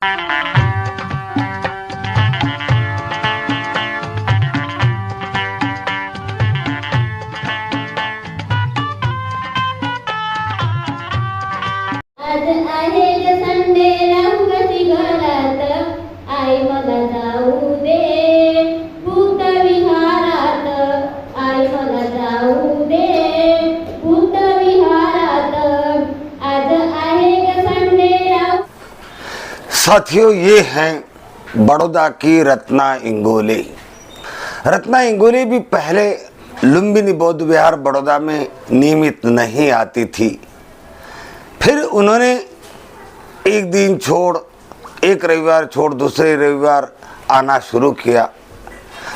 आज आहे ग संडे राहू कशी घरात आई मला जाऊ दे भूत विहारात आई मला जाऊ दे भूत विहारात आज आहे ग संडे राहू। साथियों, ये हैं बड़ौदा की रत्ना इंगोले। रत्ना इंगोले भी पहले लुम्बिनी बौद्ध विहार बड़ौदा में नियमित नहीं आती थी। फिर उन्होंने एक दिन छोड़, एक रविवार छोड़ दूसरे रविवार आना शुरू किया।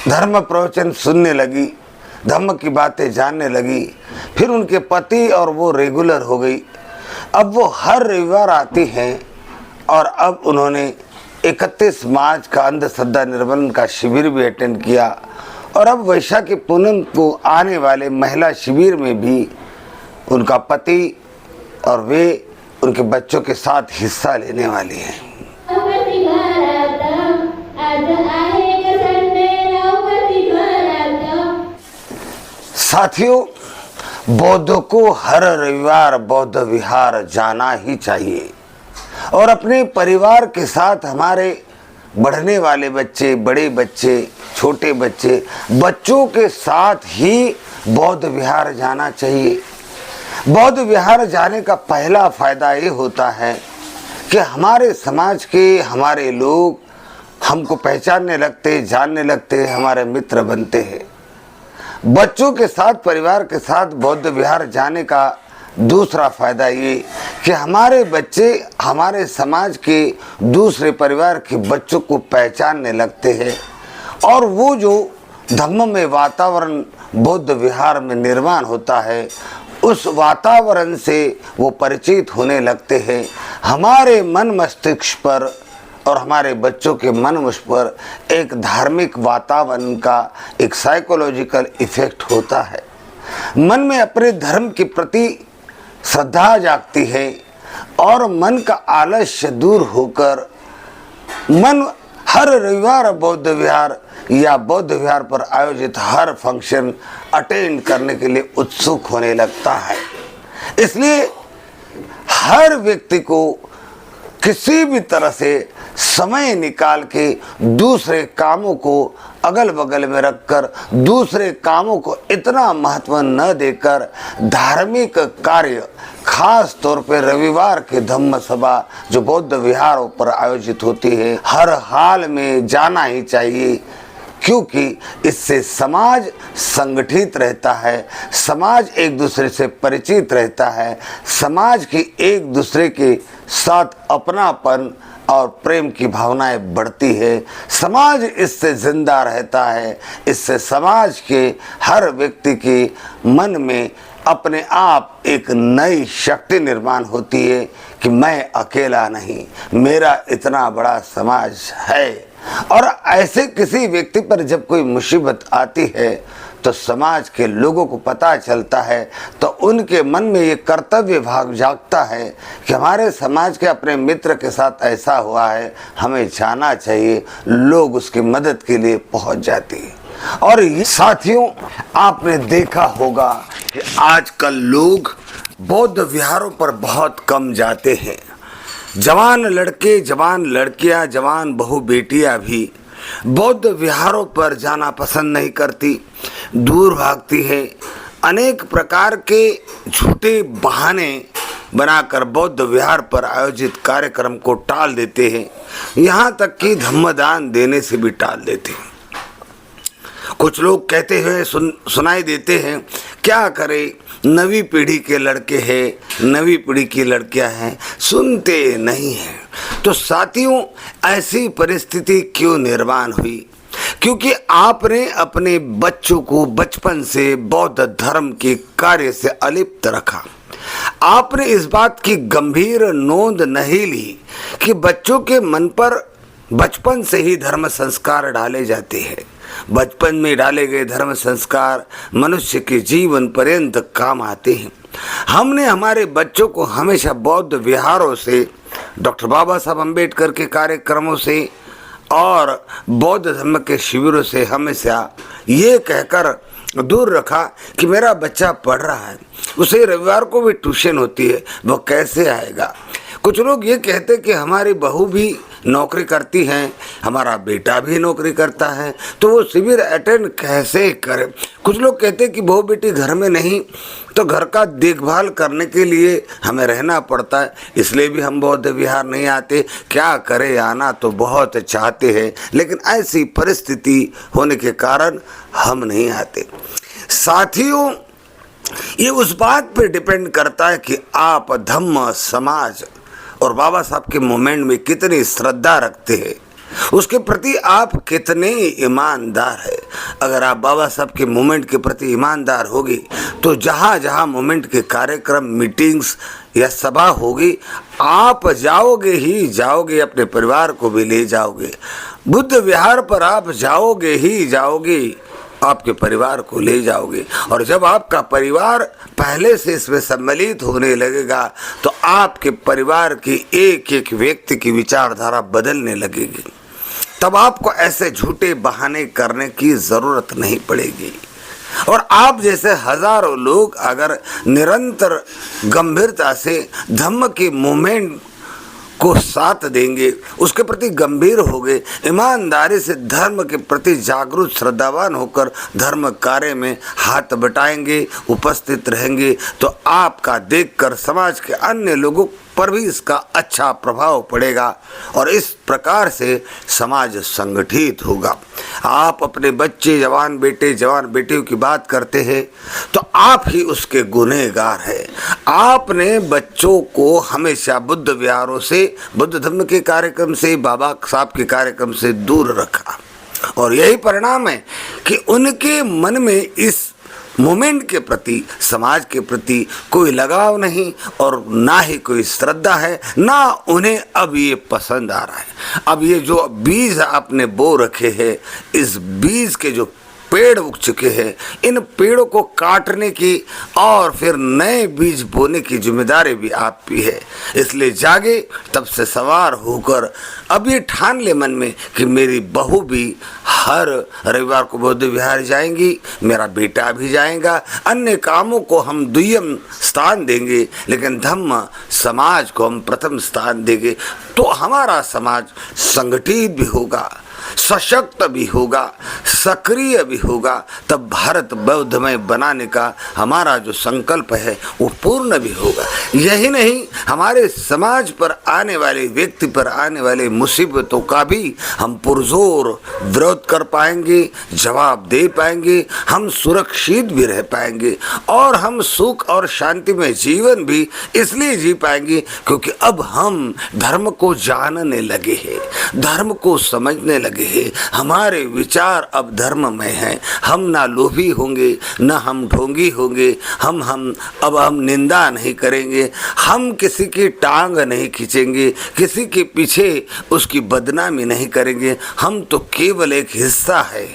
धर्म प्रवचन सुनने लगी, धर्म की बातें जानने लगी। फिर उनके पति और वो रेगुलर हो गई। अब वो हर रविवार आती हैं और अब उन्होंने 31 मार्च का अंधश्रद्धा निर्मूलन का शिविर भी अटेंड किया और अब वैशाखी पूनम को आने वाले महिला शिविर में भी उनका पति और वे उनके बच्चों के साथ हिस्सा लेने वाली हैं। साथियों, बौद्धों को हर रविवार बौद्ध विहार जाना ही चाहिए और अपने परिवार के साथ हमारे बढ़ने वाले बच्चे, बड़े बच्चे, छोटे बच्चे, बच्चों के साथ ही बौद्ध विहार जाना चाहिए। बौद्ध विहार जाने का पहला फायदा ये होता है कि हमारे समाज के हमारे लोग हमको पहचानने लगते, जानने लगते, हमारे मित्र बनते हैं। बच्चों के साथ, परिवार के साथ बौद्ध विहार जाने का दूसरा फायदा ये कि हमारे बच्चे हमारे समाज के दूसरे परिवार के बच्चों को पहचानने लगते हैं और वो जो धम्ममय वातावरण बौद्ध विहार में निर्माण होता है उस वातावरण से वो परिचित होने लगते हैं। हमारे मन मस्तिष्क पर और हमारे बच्चों के मन मस्तिष्क पर एक धार्मिक वातावरण का एक साइकोलॉजिकल इफेक्ट होता है। मन में अपने धर्म के प्रति श्रद्धा जागती है और मन का आलस्य दूर होकर मन हर रविवार बौद्ध विहार या बौद्ध विहार पर आयोजित हर फंक्शन अटेंड करने के लिए उत्सुक होने लगता है। इसलिए हर व्यक्ति को किसी भी तरह से समय निकाल के दूसरे कामों को अगल बगल में रखकर दूसरे कामों को इतना महत्व न देकर धार्मिक कार्य, खास तौर पे रविवार के धम्म सभा जो बौद्ध विहारों पर आयोजित होती है, हर हाल में जाना ही चाहिए, क्योंकि इससे समाज संगठित रहता है, समाज एक दूसरे से परिचित रहता है, समाज की एक दूसरे के साथ अपनापन और प्रेम की भावनाएं बढ़ती है, समाज इससे जिंदा रहता है। इससे समाज के हर व्यक्ति के मन में अपने आप एक नई शक्ति निर्माण होती है कि मैं अकेला नहीं, मेरा इतना बड़ा समाज है। और ऐसे किसी व्यक्ति पर जब कोई मुसीबत आती है तो समाज के लोगों को पता चलता है तो उनके मन में ये कर्तव्य भाव जागता है कि हमारे समाज के अपने मित्र के साथ ऐसा हुआ है, हमें जाना चाहिए। लोग उसकी मदद के लिए पहुंच जाते हैं। और साथियों, आपने देखा होगा कि आजकल लोग बौद्ध विहारों पर बहुत कम जाते हैं। जवान लड़के, जवान लड़कियां, जवान बहू बेटियां भी बौद्ध विहारों पर जाना पसंद नहीं करती, दूर भागती है। अनेक प्रकार के झूठे बहाने बनाकर बौद्ध विहार पर आयोजित कार्यक्रम को टाल देते हैं, यहाँ तक कि धम्मदान देने से भी टाल देते हैं। कुछ लोग कहते हुए सुनाई देते हैं, क्या करें, नवी पीढ़ी के लड़के हैं, नवी पीढ़ी की लड़कियां हैं, सुनते नहीं हैं। तो साथियों, ऐसी परिस्थिति क्यों निर्माण हुई? क्योंकि आपने अपने बच्चों को बचपन से बौद्ध धर्म के कार्य से अलिप्त रखा। आपने इस बात की गंभीर नोंद नहीं ली कि बच्चों के मन पर बचपन से ही धर्म संस्कार डाले जाते हैं। बचपन में डाले गए धर्म संस्कार मनुष्य के जीवन पर्यंत काम आते हैं। हमने हमारे बच्चों को हमेशा बौद्ध विहारों से डॉक्टर बाबा साहब अम्बेडकर के कार्यक्रमों से और बौद्ध धर्म के शिविरों से हमेशा ये कहकर दूर रखा कि मेरा बच्चा पढ़ रहा है, उसे रविवार को भी ट्यूशन होती है, वो कैसे आएगा। कुछ लोग ये कहते कि हमारी बहू भी नौकरी करती हैं, हमारा बेटा भी नौकरी करता है, तो वो शिविर अटेंड कैसे करे। कुछ लोग कहते हैं कि बहू बेटी घर में नहीं तो घर का देखभाल करने के लिए हमें रहना पड़ता है, इसलिए भी हम बौद्ध विहार नहीं आते। क्या करें, आना तो बहुत चाहते हैं, लेकिन ऐसी परिस्थिति होने के कारण हम नहीं आते। साथियों, ये उस बात पे डिपेंड करता है कि आप धम्म, समाज और बाबा साहब के मूवमेंट में कितनी श्रद्धा रखते हैं, उसके प्रति आप कितने ईमानदार है। अगर आप बाबा साहब के मूवमेंट के प्रति ईमानदार होगी तो जहाँ जहाँ मूवमेंट के कार्यक्रम, मीटिंग्स या सभा होगी, आप जाओगे ही जाओगे, अपने परिवार को भी ले जाओगे। बुद्ध विहार पर आप जाओगे ही जाओगे, आपके परिवार को ले जाओगे। और जब आपका परिवार पहले से इसमें सम्मिलित होने लगेगा तो आपके परिवार की एक एक व्यक्ति की विचारधारा बदलने लगेगी। तब आपको ऐसे झूठे बहाने करने की ज़रूरत नहीं पड़ेगी। और आप जैसे हजारों लोग अगर निरंतर गंभीरता से धम्म की मूवमेंट को साथ देंगे, उसके प्रति गंभीर हो गए, ईमानदारी से धर्म के प्रति जागरूक श्रद्धावान होकर धर्म कार्य में हाथ बटाएंगे, उपस्थित रहेंगे, तो आपका देखकर समाज के अन्य लोगों पर भी इसका अच्छा प्रभाव पड़ेगा और इस प्रकार से समाज संगठित होगा। आप अपने बच्चे, जवान बेटे, जवान बेटियों की बात करते हैं तो आप ही उसके गुनहगार हैं। आपने बच्चों को हमेशा बुद्ध विहारों से, बुद्ध धर्म के कार्यक्रम से, बाबा साहब के कार्यक्रम से दूर रखा और यही परिणाम है कि उनके मन में इस मूवमेंट के प्रति, समाज के प्रति कोई लगाव नहीं और ना ही कोई श्रद्धा है, ना उन्हें अब ये पसंद आ रहा है। अब ये जो बीज आपने बो रखे हैं, इस बीज के जो पेड़ उग चुके हैं, इन पेड़ों को काटने की और फिर नए बीज बोने की जिम्मेदारी भी आपकी है। इसलिए जागे, तब से सवार होकर अब ये ठान ले मन में कि मेरी बहू भी हर रविवार को बौद्ध विहार जाएंगी, मेरा बेटा भी जाएगा। अन्य कामों को हम द्वितीय स्थान देंगे, लेकिन धम्म समाज को हम प्रथम स्थान देंगे, तो हमारा समाज संगठित भी होगा, सशक्त भी होगा, सक्रिय भी होगा। तब भारत बौद्धमय बनाने का हमारा जो संकल्प है वो पूर्ण भी होगा। यही नहीं, हमारे समाज पर आने वाले व्यक्ति पर आने वाले मुसीबतों का भी हम पुरजोर विरोध कर पाएंगे, जवाब दे पाएंगे, हम सुरक्षित भी रह पाएंगे और हम सुख और शांति में जीवन भी इसलिए जी पाएंगे क्योंकि अब हम धर्म को जानने लगे हैं, धर्म को समझने लगे हैं। हमारे विचार अब धर्म में हैं। हम ना लोभी होंगे, ना हम ढोंगी होंगे, हम निंदा नहीं करेंगे, हम किसी की टांग नहीं खींचेंगे, किसी के पीछे उसकी बदनामी नहीं करेंगे। हम तो केवल एक हिस्सा है,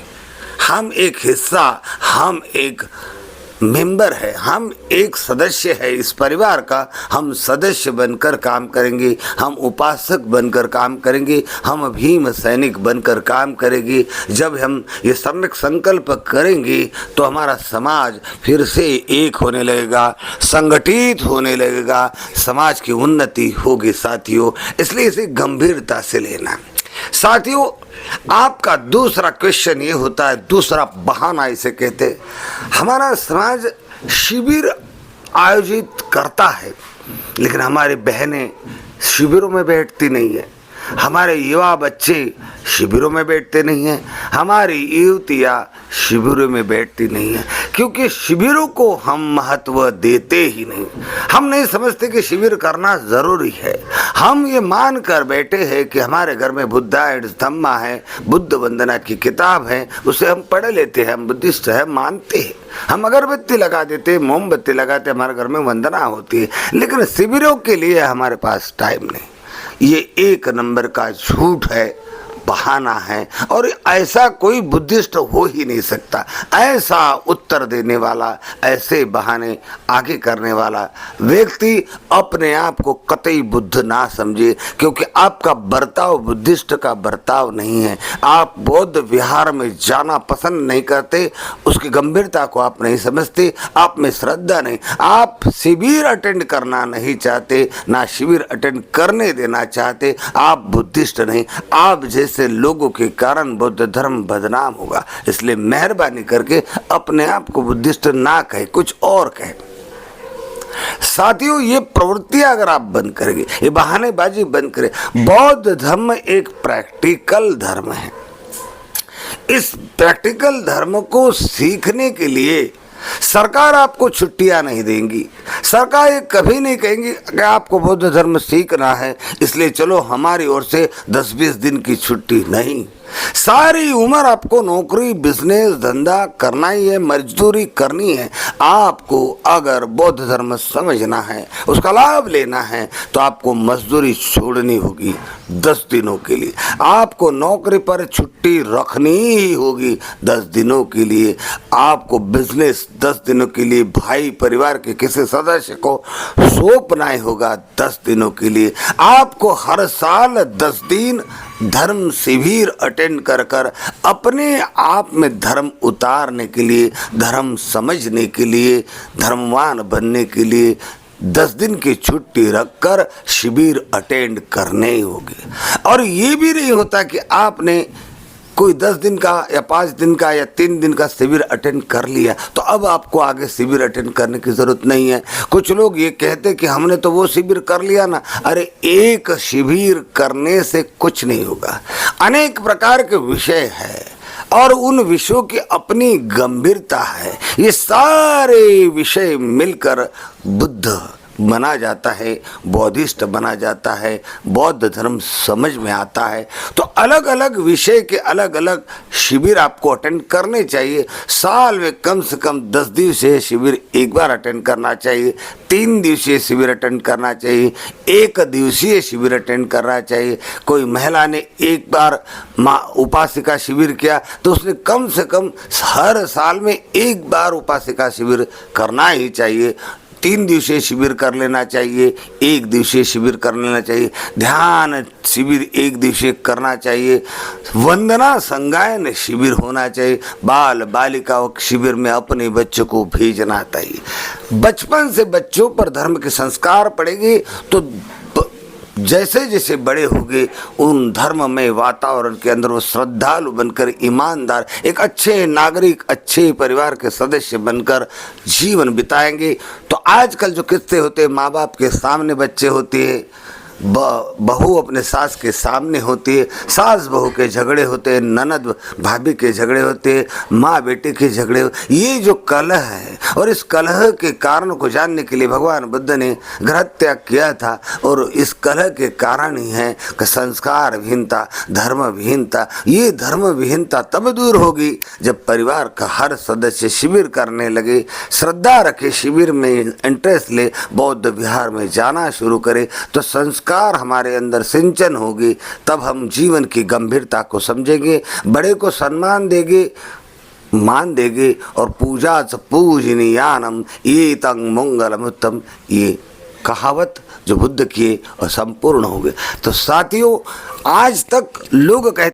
हम एक मेंबर है, हम एक सदस्य है इस परिवार का। हम सदस्य बनकर काम करेंगे, हम उपासक बनकर काम करेंगे, हम भीम सैनिक बनकर काम करेंगे। जब हम ये सम्यक संकल्प करेंगे तो हमारा समाज फिर से एक होने लगेगा, संगठित होने लगेगा, समाज की उन्नति होगी साथियों। इसलिए इसे गंभीरता से लेना। साथियों, आपका दूसरा क्वेश्चन ये होता है, दूसरा बहाना इसे कहते हैं, हमारा समाज शिविर आयोजित करता है लेकिन हमारी बहनें शिविरों में बैठती नहीं है, हमारे युवा बच्चे शिविरों में बैठते नहीं हैं, हमारी युवतियाँ शिविरों में बैठती नहीं है, क्योंकि शिविरों को हम महत्व देते ही नहीं। हम नहीं समझते कि शिविर करना ज़रूरी है। हम ये मान कर बैठे हैं कि हमारे घर में बुद्धा एंड धम्मा है, बुद्ध वंदना की किताब है, उसे हम पढ़ लेते हैं, हम बुद्धिस्ट है, मानते हैं, हम अगरबत्ती लगा देते, मोमबत्ती लगाते, हमारे घर में वंदना होती है, लेकिन शिविरों के लिए हमारे पास टाइम नहीं। ये एक नंबर का झूठ है, बहाना है और ऐसा कोई बुद्धिस्ट हो ही नहीं सकता। ऐसा उत्तर देने वाला, ऐसे बहाने आगे करने वाला व्यक्ति अपने आप को कतई बुद्ध ना समझे, क्योंकि आपका बर्ताव बुद्धिस्ट का बर्ताव नहीं है। आप बौद्ध विहार में जाना पसंद नहीं करते, उसकी गंभीरता को आप नहीं समझते, आप में श्रद्धा नहीं, आप शिविर अटेंड करना नहीं चाहते, ना शिविर अटेंड करने देना चाहते, आप बुद्धिस्ट नहीं। आप जैसे लोगों के कारण बौद्ध धर्म बदनाम होगा। इसलिए मेहरबानी करके अपने आप को बुद्धिस्ट ना कहे, कुछ और कहे। साथियों, ये प्रवृत्तियां अगर आप बंद करेंगे, ये बहानेबाजी बंद करें। बौद्ध धर्म एक प्रैक्टिकल धर्म है। इस प्रैक्टिकल धर्म को सीखने के लिए सरकार आपको छुट्टियां नहीं देंगी। सरकार ये कभी नहीं कहेंगी कि आपको बौद्ध धर्म सीखना है इसलिए चलो हमारी ओर से 10-20 दिन की छुट्टी। नहीं, सारी उम्र आपको नौकरी, बिजनेस, धंधा करना ही है, मजदूरी करनी है। आपको अगर बौद्ध धर्म समझना है, उसका लाभ लेना है, तो आपको मजदूरी छोड़नी होगी 10 दिनों के लिए। आपको नौकरी पर छुट्टी रखनी ही होगी 10 दिनों के लिए। आपको बिजनेस 10 दिनों के लिए, भाई परिवार के किसी सदस्य को सौंपना ही होगा 10 दिनों के लिए। आपको हर साल 10 दिन धर्म शिविर अटेंड कर कर अपने आप में धर्म उतारने के लिए, धर्म समझने के लिए, धर्मवान बनने के लिए 10 दिन की छुट्टी रखकर शिविर अटेंड करने ही होगी। और ये भी नहीं होता कि आपने कोई 10 दिन का या 5 दिन का या 3 दिन का शिविर अटेंड कर लिया तो अब आपको आगे शिविर अटेंड करने की ज़रूरत नहीं है। कुछ लोग ये कहते कि हमने तो वो शिविर कर लिया ना। अरे, एक शिविर करने से कुछ नहीं होगा। अनेक प्रकार के विषय है और उन विषयों की अपनी गंभीरता है। ये सारे विषय मिलकर बुद्ध बना जाता है, बौद्धिस्ट बना जाता है, बौद्ध धर्म समझ में आता है। तो अलग अलग विषय के अलग अलग शिविर आपको अटेंड करने चाहिए। साल में कम से कम 10 दिवसीय शिविर एक बार अटेंड करना चाहिए, 3 दिवसीय शिविर अटेंड करना चाहिए, 1 दिवसीय शिविर अटेंड करना चाहिए। कोई महिला ने एक बार उपासिका शिविर किया तो उसने कम से कम हर साल में 1 बार उपासिका शिविर करना ही चाहिए। 3 दिवसीय शिविर कर लेना चाहिए, 1 दिवसीय शिविर कर लेना चाहिए, ध्यान शिविर 1 दिवसीय करना चाहिए, वंदना संगायन शिविर होना चाहिए, बाल बालिकाओं के शिविर में अपने बच्चों को भेजना चाहिए। बचपन से बच्चों पर धर्म के संस्कार पड़ेंगे तो जैसे जैसे बड़े होंगे उन धर्ममय वातावरण के अंदर वो श्रद्धालु बनकर, ईमानदार, एक अच्छे नागरिक, अच्छे परिवार के सदस्य बनकर जीवन बिताएंगे। तो आजकल जो किस्से होते हैं, माँ बाप के सामने बच्चे होते हैं, बहू अपने सास के सामने होती है, सास बहू के झगड़े होते हैं, ननद भाभी के झगड़े होते हैं, माँ बेटे के झगड़े, ये जो कलह है और इस कलह के कारण को जानने के लिए भगवान बुद्ध ने ग्रह त्याग किया था। और इस कलह के कारण ही है कि संस्कार विहीनता, धर्म विहीनता। ये धर्म विहीनता तब दूर होगी जब परिवार का हर सदस्य शिविर करने लगे, श्रद्धा रखे, शिविर में इंटरेस्ट ले, बौद्ध विहार में जाना शुरू करे, तो संस्कार हमारे अंदर सिंचन होगी। तब हम जीवन की गंभीरता को समझेंगे, बड़े को सम्मान देंगे, मान देंगे और पूजा च पूजनीयानम ये तंग मंगलम उत्तम, ये कहावत जो बुद्ध की और संपूर्ण हो गए। तो साथियों, आज तक लोग कहते